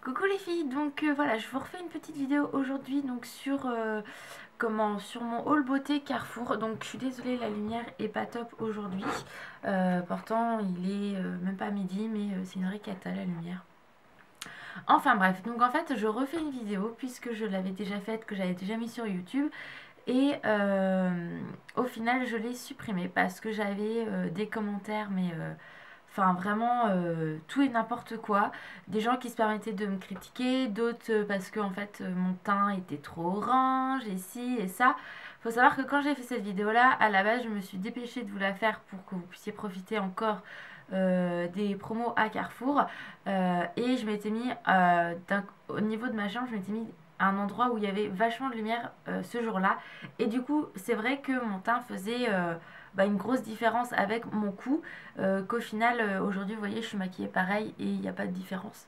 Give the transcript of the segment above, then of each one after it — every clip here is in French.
Coucou les filles, donc voilà, je vous refais une petite vidéo aujourd'hui donc sur sur mon haul beauté Carrefour. Donc je suis désolée, la lumière est pas top aujourd'hui. Pourtant il est même pas midi, mais c'est une vraie cata la lumière. Enfin bref, donc en fait je refais une vidéo puisque je l'avais déjà faite, que j'avais déjà mis sur YouTube. Et au final je l'ai supprimée parce que j'avais des commentaires, mais enfin vraiment tout et n'importe quoi. Des gens qui se permettaient de me critiquer, d'autres parce que en fait mon teint était trop orange et ci et ça. Faut savoir que quand j'ai fait cette vidéo là, à la base je me suis dépêchée de vous la faire pour que vous puissiez profiter encore des promos à Carrefour. Et je m'étais mis au niveau de ma chambre, je m'étais mis à un endroit où il y avait vachement de lumière ce jour-là. Et du coup, c'est vrai que mon teint faisait une grosse différence avec mon cou. Qu'au final, aujourd'hui, vous voyez, je suis maquillée pareil et il n'y a pas de différence.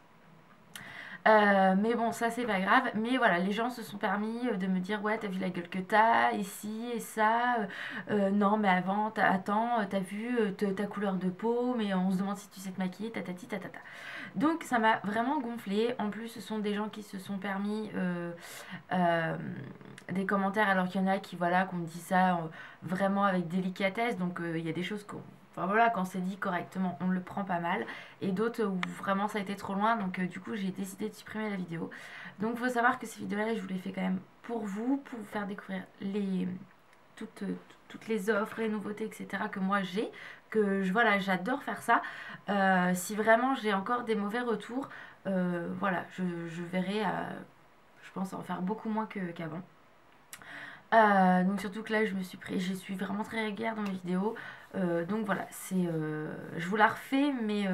Mais bon, ça c'est pas grave. Mais voilà, les gens se sont permis de me dire: ouais, t'as vu la gueule que t'as, ici et ça. Non, mais avant, attends, t'as vu ta couleur de peau, mais on se demande si tu sais te maquiller, tatati tatata. Donc ça m'a vraiment gonflé. En plus, ce sont des gens qui se sont permis euh, des commentaires, alors qu'il y en a qui, voilà, qu'on dit ça vraiment avec délicatesse. Donc il y a des choses qu'on. Enfin voilà, quand c'est dit correctement, on le prend pas mal. Et d'autres où vraiment ça a été trop loin. Donc du coup, j'ai décidé de supprimer la vidéo. Donc il faut savoir que ces vidéos-là, je vous les fais quand même pour vous faire découvrir toutes, toutes les offres, les nouveautés, etc. que moi j'ai. Voilà, j'adore faire ça. Si vraiment j'ai encore des mauvais retours, voilà, je verrai, je pense en faire beaucoup moins qu'avant. Donc surtout que là je suis vraiment très régulière dans mes vidéos. Donc voilà, je vous la refais, mais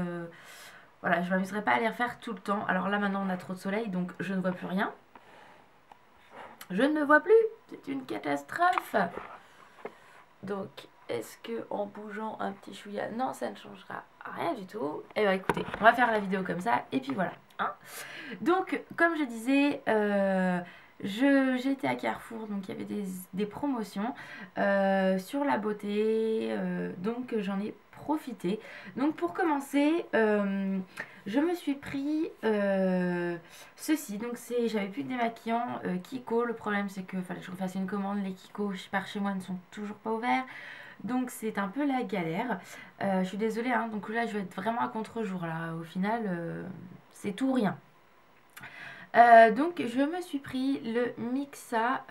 voilà, je m'amuserai pas à les refaire tout le temps. Alors là maintenant on a trop de soleil, donc je ne vois plus rien. Je ne me vois plus, c'est une catastrophe. Donc est-ce que en bougeant un petit chouïa, non, ça ne changera rien du tout. Et bah écoutez, on va faire la vidéo comme ça et puis voilà, hein. Donc comme je disais, j'étais à Carrefour, donc il y avait des promotions sur la beauté, donc j'en ai profité. Donc pour commencer, je me suis pris ceci. Donc j'avais plus de démaquillant Kiko. Le problème c'est que fallait que je refasse une commande. Les Kiko par chez moi ne sont toujours pas ouverts. Donc c'est un peu la galère. Je suis désolée, hein, donc là je vais être vraiment à contre-jour là. Au final, c'est tout ou rien. Donc je me suis pris le Mixa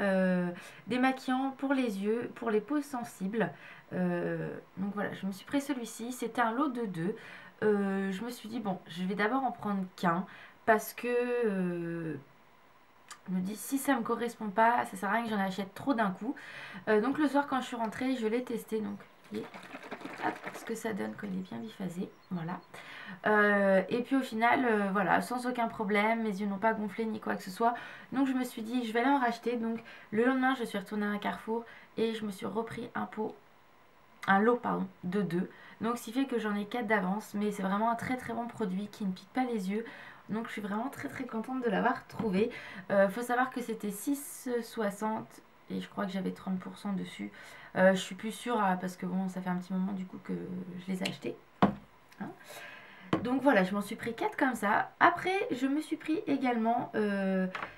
démaquillant pour les yeux, pour les peaux sensibles. Donc voilà, je me suis pris celui-ci. C'était un lot de deux. Je me suis dit, bon, je vais d'abord en prendre qu'un parce que je me dis, si ça me correspond pas, ça sert à rien que j'en achète trop d'un coup. Donc le soir quand je suis rentrée, je l'ai testé. Donc vous voyez, hop, ce que ça donne quand il est bien biphasé. Voilà. Et puis au final, voilà, sans aucun problème, mes yeux n'ont pas gonflé ni quoi que ce soit. Donc je me suis dit, je vais aller en racheter. Donc le lendemain, je suis retournée à un Carrefour et je me suis repris un lot pardon, de deux. Donc ce qui fait que j'en ai 4 d'avance, mais c'est vraiment un très très bon produit qui ne pique pas les yeux. Donc je suis vraiment très très contente de l'avoir trouvé. Faut savoir que c'était 6,60 et je crois que j'avais 30% dessus. Je suis plus sûre parce que bon, ça fait un petit moment du coup que je les ai achetés. Hein. Donc voilà, je m'en suis pris 4 comme ça. Après, je me suis pris également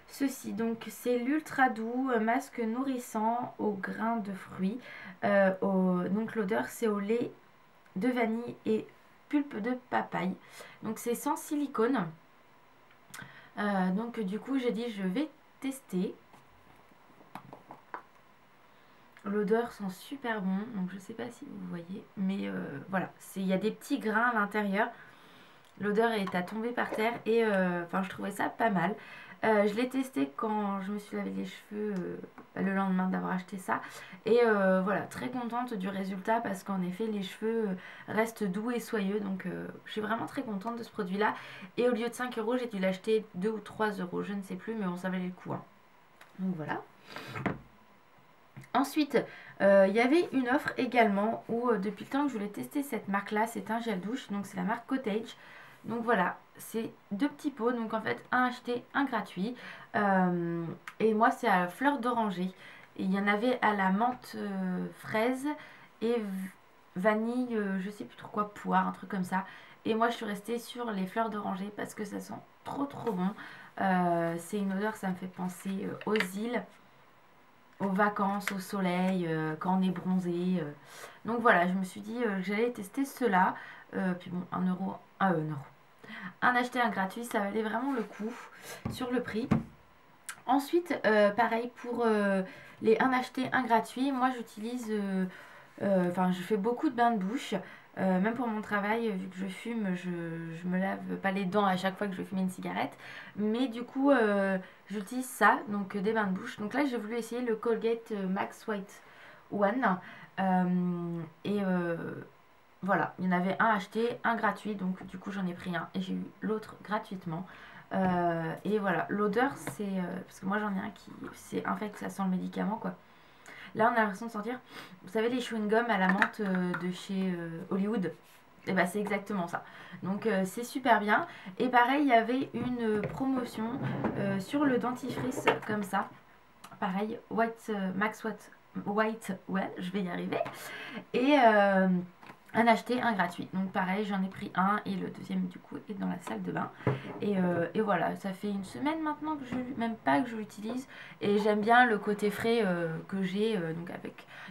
ceci. Donc c'est l'ultra doux masque nourrissant au grain de fruits. Donc l'odeur c'est au lait de vanille et pulpe de papaye. Donc c'est sans silicone. Donc du coup j'ai dit je vais tester. L'odeur sent super bon. Donc je sais pas si vous voyez. Mais voilà, il y a des petits grains à l'intérieur. L'odeur est à tomber par terre et je trouvais ça pas mal. Je l'ai testé quand je me suis lavé les cheveux le lendemain d'avoir acheté ça. Et voilà, très contente du résultat parce qu'en effet, les cheveux restent doux et soyeux. Donc, je suis vraiment très contente de ce produit-là. Et au lieu de 5 euros, j'ai dû l'acheter 2 ou 3 euros. Je ne sais plus, mais bon, ça valait le coup, hein. Donc, voilà. Ensuite, il y avait une offre également où depuis le temps que je voulais tester cette marque-là, c'est un gel douche. Donc, c'est la marque Cottage. Donc voilà, c'est 2 petits pots, donc en fait un acheté, un gratuit. Et moi c'est à la fleur d'oranger. Il y en avait à la menthe fraise et vanille, je sais plus trop quoi, poire, un truc comme ça. Et moi je suis restée sur les fleurs d'oranger parce que ça sent trop bon. C'est une odeur, ça me fait penser aux îles, aux vacances, au soleil, quand on est bronzé. Donc voilà, je me suis dit que j'allais tester cela. Puis bon, 1 euro, 1 euro. Un acheté, un gratuit, ça valait vraiment le coup sur le prix. Ensuite, pareil pour les un acheté, un gratuit. Moi, j'utilise, enfin, je fais beaucoup de bains de bouche. Même pour mon travail, vu que je fume, je me lave pas les dents à chaque fois que je vais fumer une cigarette. Mais du coup, j'utilise ça, donc des bains de bouche. Donc là, j'ai voulu essayer le Colgate Max White One. Et voilà, il y en avait un acheté, un gratuit. Donc du coup, j'en ai pris un et j'ai eu l'autre gratuitement. Et voilà, l'odeur, c'est... parce que moi, j'en ai un qui... C'est infect, ça sent le médicament, quoi. Là, on a l'impression de sentir, vous savez, les chewing-gums à la menthe de chez Hollywood. Et bah, c'est exactement ça. Donc, c'est super bien. Et pareil, il y avait une promotion sur le dentifrice, comme ça. Pareil, White, Max White, ouais, je vais y arriver. Et un acheté, un gratuit. Donc pareil, j'en ai pris un et le deuxième du coup est dans la salle de bain. Et voilà, ça fait une semaine maintenant que même pas que je l'utilise. Et j'aime bien le côté frais que j'ai.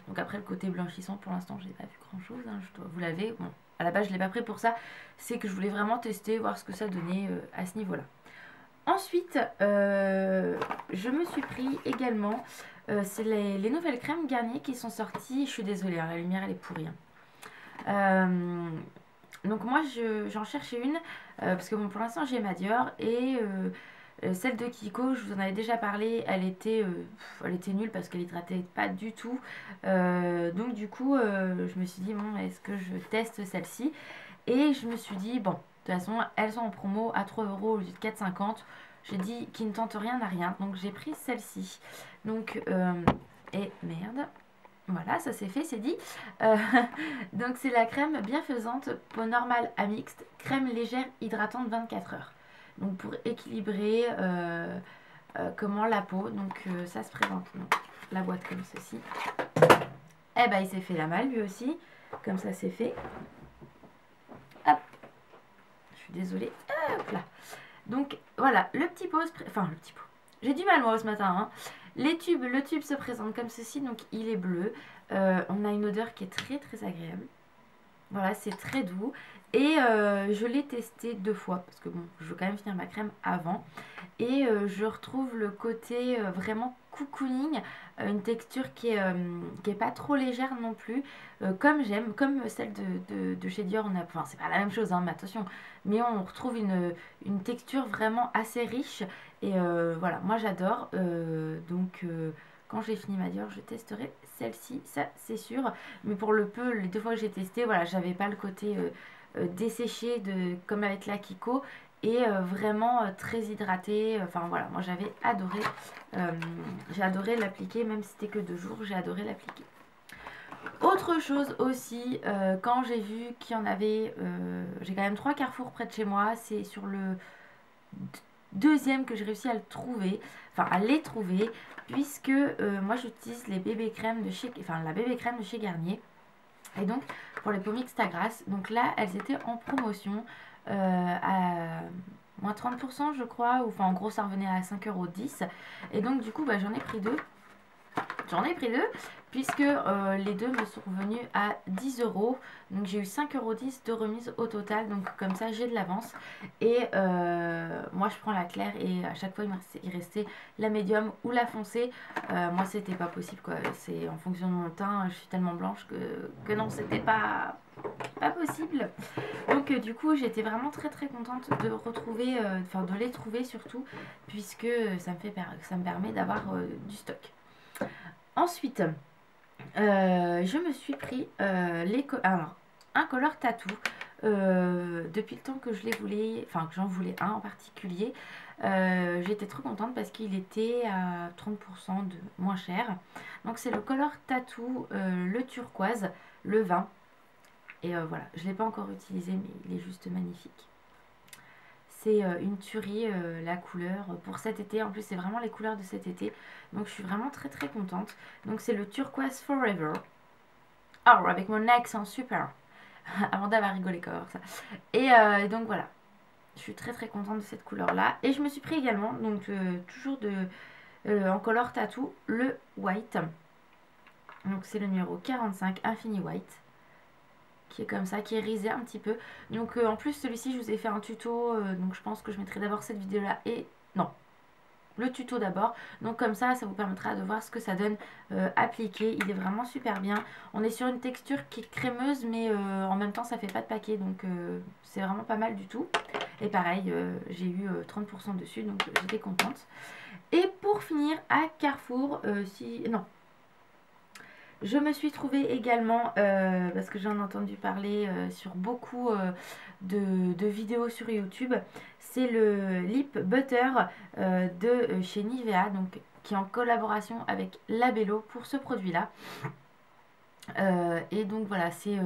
Donc après le côté blanchissant, pour l'instant, j'ai pas vu grand chose. Hein, je dois vous laver. Bon, à la base, je l'ai pas pris pour ça. C'est que je voulais vraiment tester, voir ce que ça donnait à ce niveau-là. Ensuite, je me suis pris également, c'est les nouvelles crèmes Garnier qui sont sorties. Je suis désolée, hein, la lumière elle est pourrie. Hein. Donc moi j'en cherchais une parce que bon, pour l'instant j'ai ma Dior et celle de Kiko, je vous en avais déjà parlé, elle était nulle parce qu'elle hydratait pas du tout. Donc du coup je me suis dit bon, est-ce que je teste celle-ci? Et je me suis dit bon, de toute façon elles sont en promo à 3 euros au lieu de 4,50. J'ai dit qui ne tente rien n'a rien, donc j'ai pris celle-ci. Donc et merde. Voilà, ça c'est fait, c'est dit. Euh, donc c'est la crème bienfaisante peau normale à mixte, crème légère hydratante 24 heures. Donc pour équilibrer comment la peau. Donc ça se présente. Donc, la boîte comme ceci. Eh ben il s'est fait la malle lui aussi. Comme ça c'est fait. Hop. Je suis désolée. Hop là. Donc voilà, le petit pot. Enfin le petit pot. J'ai du mal moi ce matin. Hein. Le tube se présente comme ceci, donc il est bleu. On a une odeur qui est très agréable. Voilà, c'est très doux. Et je l'ai testé 2 fois, parce que bon, je veux quand même finir ma crème avant. Et je retrouve le côté vraiment cocooning, une texture qui est pas trop légère non plus, comme j'aime, comme celle de chez Dior. Enfin, c'est pas la même chose, hein, mais attention. Mais on retrouve une texture vraiment assez riche. Et voilà, moi j'adore. Donc quand j'ai fini ma Dior, je testerai celle-ci, ça c'est sûr. Mais pour le peu, les 2 fois que j'ai testé, voilà, j'avais pas le côté desséché comme avec la Kiko et vraiment très hydraté. Enfin voilà, moi j'avais adoré. J'ai adoré l'appliquer, même si c'était que 2 jours, j'ai adoré l'appliquer. Autre chose aussi, quand j'ai vu qu'il y en avait, j'ai quand même 3 Carrefour près de chez moi, c'est sur le deuxième que j'ai réussi à le trouver, enfin à les trouver, puisque moi j'utilise les bébés crèmes de chez, enfin la bébé crème de chez Garnier. Et donc pour les peaux mixtes à grasse, donc là elles étaient en promotion à moins 30% je crois, ou enfin en gros ça revenait à 5,10 €. Et donc du coup bah, j'en ai pris 2. J'en ai pris 2 puisque les 2 me sont revenus à 10 €. Donc j'ai eu 5,10 € de remise au total. Donc comme ça j'ai de l'avance. Et moi je prends la claire et à chaque fois il restait la médium ou la foncée. Moi c'était pas possible quoi. C'est en fonction de mon teint. Je suis tellement blanche que non, c'était pas possible. Donc du coup j'étais vraiment très contente de retrouver, enfin de les trouver surtout, puisque ça me permet d'avoir du stock. Ensuite, je me suis pris alors, un color tattoo. Depuis le temps que je les voulais, enfin que j'en voulais un en particulier, j'étais trop contente parce qu'il était à 30% de moins cher. Donc c'est le color tattoo, le turquoise, le vin. Et voilà, je ne l'ai pas encore utilisé, mais il est juste magnifique. C'est une tuerie la couleur pour cet été. En plus c'est vraiment les couleurs de cet été. Donc je suis vraiment très contente. Donc c'est le Turquoise Forever. Oh, avec mon accent super. Amanda va rigoler quand même ça. Et donc voilà. Je suis très très contente de cette couleur là. Et je me suis pris également, donc toujours en color tattoo, le white. Donc c'est le numéro 45, Infini White, qui est comme ça, qui est risé un petit peu. Donc en plus celui-ci je vous ai fait un tuto, donc je pense que je mettrai d'abord cette vidéo là et... non, le tuto d'abord, donc comme ça vous permettra de voir ce que ça donne appliqué. Il est vraiment super bien. On est sur une texture qui est crémeuse, mais en même temps ça fait pas de paquet, donc c'est vraiment pas mal du tout. Et pareil, j'ai eu 30% dessus, donc j'étais contente. Et pour finir, à Carrefour, je me suis trouvée également, parce que j'en ai entendu parler sur beaucoup de vidéos sur YouTube, c'est le Lip Butter de chez Nivea, donc, qui est en collaboration avec Labello pour ce produit-là. Et donc voilà, c'est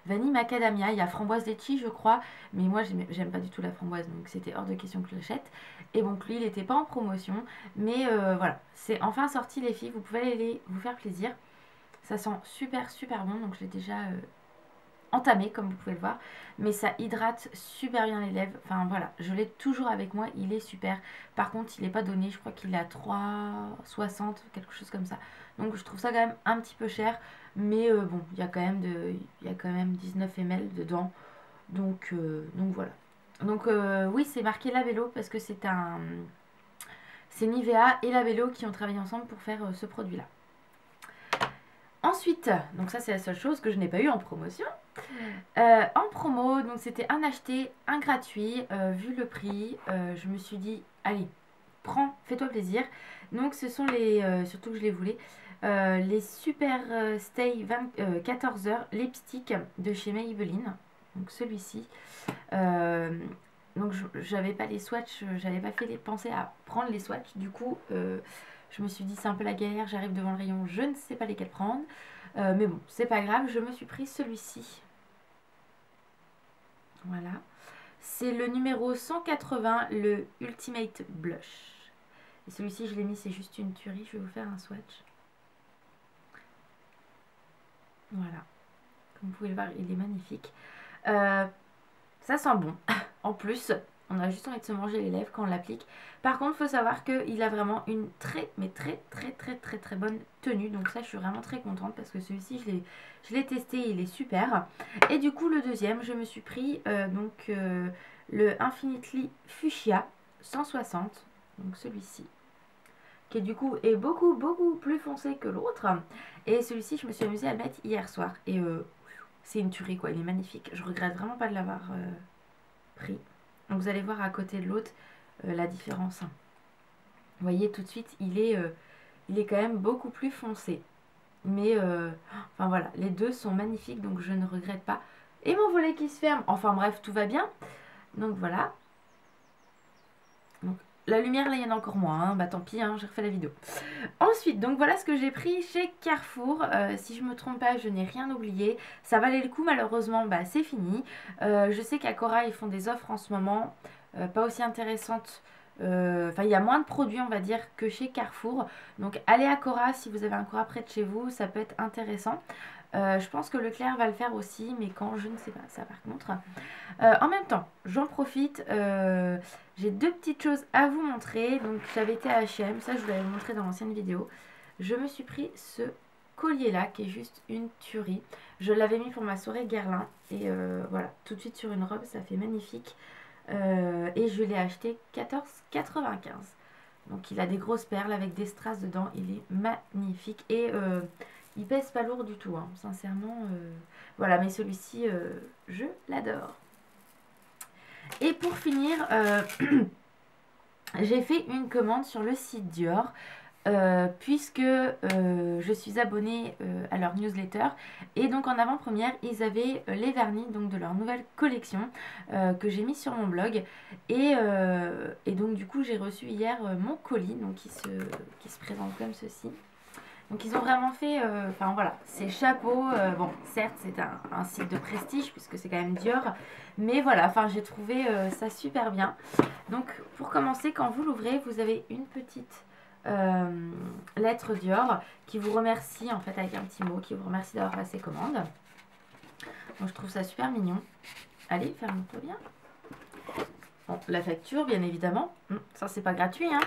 vanille macadamia, il y a framboise litchi je crois, mais moi j'aime pas du tout la framboise, donc c'était hors de question que je l'achète. Et donc lui il n'était pas en promotion, mais voilà, c'est enfin sorti les filles, vous pouvez aller vous faire plaisir. Ça sent super super bon, donc je l'ai déjà entamé comme vous pouvez le voir. Mais ça hydrate super bien les lèvres. Enfin voilà, je l'ai toujours avec moi, il est super. Par contre il n'est pas donné, je crois qu'il est à 3,60, quelque chose comme ça. Donc je trouve ça quand même un petit peu cher. Mais bon, il y a quand même 19 ml dedans. Donc voilà. Donc oui, c'est marqué Labello parce que c'est Nivea et Labello qui ont travaillé ensemble pour faire ce produit là. Ensuite, donc ça c'est la seule chose que je n'ai pas eu en promotion. En promo, donc c'était un acheté, un gratuit. Vu le prix, je me suis dit, allez, prends, fais-toi plaisir. Donc ce sont surtout que je les voulais, les Super Stay 14 heures lipstick de chez Maybelline. Donc celui-ci. Donc j'avais pas les swatchs, j'avais pas pensé à prendre les swatchs. Du coup, je me suis dit c'est un peu la galère, j'arrive devant le rayon, je ne sais pas lesquels prendre. Mais bon, c'est pas grave, je me suis pris celui-ci. Voilà. C'est le numéro 180, le Ultimate Blush. Et celui-ci, je l'ai mis, c'est juste une tuerie. Je vais vous faire un swatch. Voilà. Comme vous pouvez le voir, il est magnifique. Ça sent bon. En plus, on a juste envie de se manger les lèvres quand on l'applique. Par contre, il faut savoir qu'il a vraiment une très bonne tenue. Donc ça, je suis vraiment très contente parce que celui-ci, je l'ai testé, il est super. Et du coup, le deuxième, je me suis pris le Infinitely Fuchsia 160. Donc celui-ci. Qui du coup est beaucoup plus foncé que l'autre. Et celui-ci, je me suis amusée à le mettre hier soir. Et c'est une tuerie quoi, il est magnifique. Je regrette vraiment pas de l'avoir pris. Donc vous allez voir à côté de l'autre la différence. Vous voyez tout de suite, il est quand même beaucoup plus foncé. Mais enfin voilà, les deux sont magnifiques, donc je ne regrette pas. Et mon volet qui se ferme, enfin bref, tout va bien. Donc voilà. Donc, la lumière, là, il y en a encore moins, hein. Bah tant pis, hein, j'ai refait la vidéo. Ensuite, donc voilà ce que j'ai pris chez Carrefour. Si je me trompe pas, je n'ai rien oublié. Ça valait le coup, malheureusement, bah c'est fini. Je sais qu'à Cora, ils font des offres en ce moment, pas aussi intéressantes. Enfin, il y a moins de produits, on va dire, que chez Carrefour. Donc, allez à Cora si vous avez un Cora près de chez vous, ça peut être intéressant. Je pense que Leclerc va le faire aussi, mais quand, je ne sais pas, ça par contre. En même temps, j'en profite, j'ai deux petites choses à vous montrer. Donc j'avais été à H&M, ça je vous l'avais montré dans l'ancienne vidéo. Je me suis pris ce collier là qui est juste une tuerie. Je l'avais mis pour ma soirée Guerlain et voilà, tout de suite sur une robe, ça fait magnifique. Et je l'ai acheté 14,95. Donc il a des grosses perles avec des strass dedans, il est magnifique. Et il pèse pas lourd du tout, hein, sincèrement. Voilà, mais celui-ci, je l'adore. Et pour finir, j'ai fait une commande sur le site Dior. Puisque je suis abonnée à leur newsletter et donc en avant-première ils avaient les vernis donc de leur nouvelle collection que j'ai mis sur mon blog et donc du coup j'ai reçu hier mon colis donc qui se présente comme ceci. Donc ils ont vraiment fait, enfin voilà, c'est chapeau, bon certes c'est un site de prestige puisque c'est quand même Dior, mais voilà, enfin j'ai trouvé ça super bien. Donc pour commencer, quand vous l'ouvrez, vous avez une petite lettre Dior qui vous remercie en fait avec un petit mot, qui vous remercie d'avoir passé commande. Donc je trouve ça super mignon. Allez, ferme-toi bien. Bon, la facture, bien évidemment. Ça, c'est pas gratuit, hein.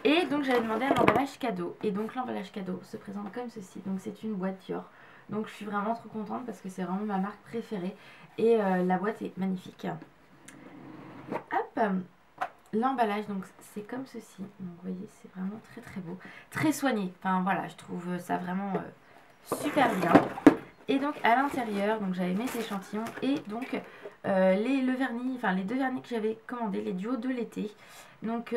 Et donc, j'avais demandé un emballage cadeau. Et donc, l'emballage cadeau se présente comme ceci. Donc, c'est une boîte Dior. Donc, je suis vraiment trop contente parce que c'est vraiment ma marque préférée. Et la boîte est magnifique. Hop, l'emballage, donc, c'est comme ceci. Donc, vous voyez, c'est vraiment très, très beau. Très soigné. Enfin, voilà, je trouve ça vraiment super bien. Et donc, à l'intérieur, donc j'avais mes échantillons et donc le vernis, enfin les deux vernis que j'avais commandés, les duos de l'été. Donc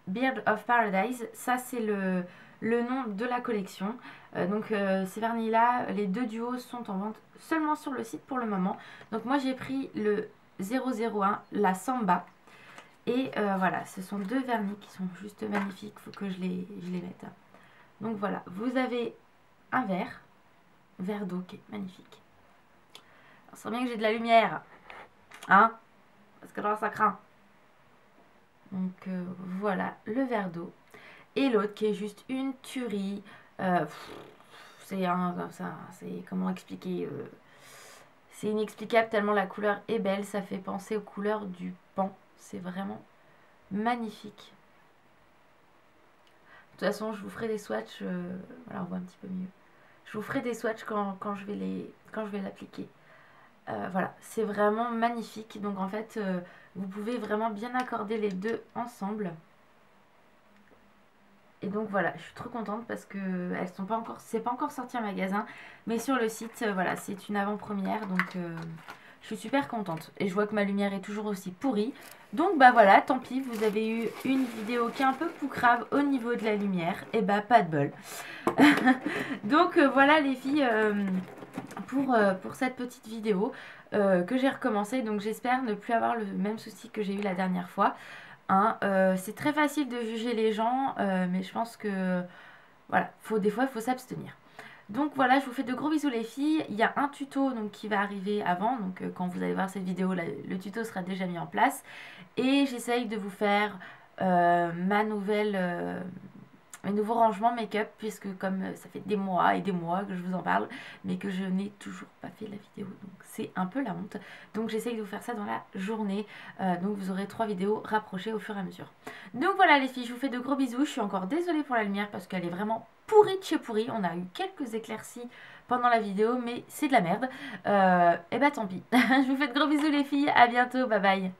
Beard of Paradise, ça c'est le nom de la collection. Donc ces vernis là, les deux duos sont en vente seulement sur le site pour le moment. Donc moi j'ai pris le 001, la Samba. Et voilà, ce sont deux vernis qui sont juste magnifiques, il faut que je les mette. Donc voilà, vous avez un verre d'eau qui est magnifique. On sent bien que j'ai de la lumière, hein, parce que là ça craint. Donc voilà le verre d'eau. Et l'autre qui est juste une tuerie. C'est comment expliquer, c'est inexplicable tellement la couleur est belle. Ça fait penser aux couleurs du pan. C'est vraiment magnifique. De toute façon, je vous ferai des swatchs. Voilà, on voit un petit peu mieux. Je vous ferai des swatchs quand je vais l'appliquer. Voilà, c'est vraiment magnifique. Donc en fait, vous pouvez vraiment bien accorder les deux ensemble. Et donc voilà, je suis trop contente parce que elles sont pas encore, c'est pas encore sorti en magasin, mais sur le site, voilà, c'est une avant-première, donc je suis super contente. Et je vois que ma lumière est toujours aussi pourrie, donc bah voilà, tant pis, vous avez eu une vidéo qui est un peu poucrave au niveau de la lumière, et bah pas de bol. Donc voilà les filles, pour cette petite vidéo que j'ai recommencé, donc j'espère ne plus avoir le même souci que j'ai eu la dernière fois. Hein, c'est très facile de juger les gens, mais je pense que voilà, des fois il faut s'abstenir. Donc voilà, je vous fais de gros bisous les filles. Il y a un tuto donc, qui va arriver avant, donc quand vous allez voir cette vidéo, le tuto sera déjà mis en place. Et j'essaye de vous faire mes nouveaux rangements make-up, puisque comme ça fait des mois et des mois que je vous en parle, mais que je n'ai toujours pas fait la vidéo, donc c'est un peu la honte. Donc j'essaye de vous faire ça dans la journée, donc vous aurez 3 vidéos rapprochées au fur et à mesure. Donc voilà les filles, je vous fais de gros bisous. Je suis encore désolée pour la lumière parce qu'elle est vraiment pourrie de chez pourrie. On a eu quelques éclaircies pendant la vidéo, mais c'est de la merde. Et bah tant pis. Je vous fais de gros bisous les filles, à bientôt, bye bye.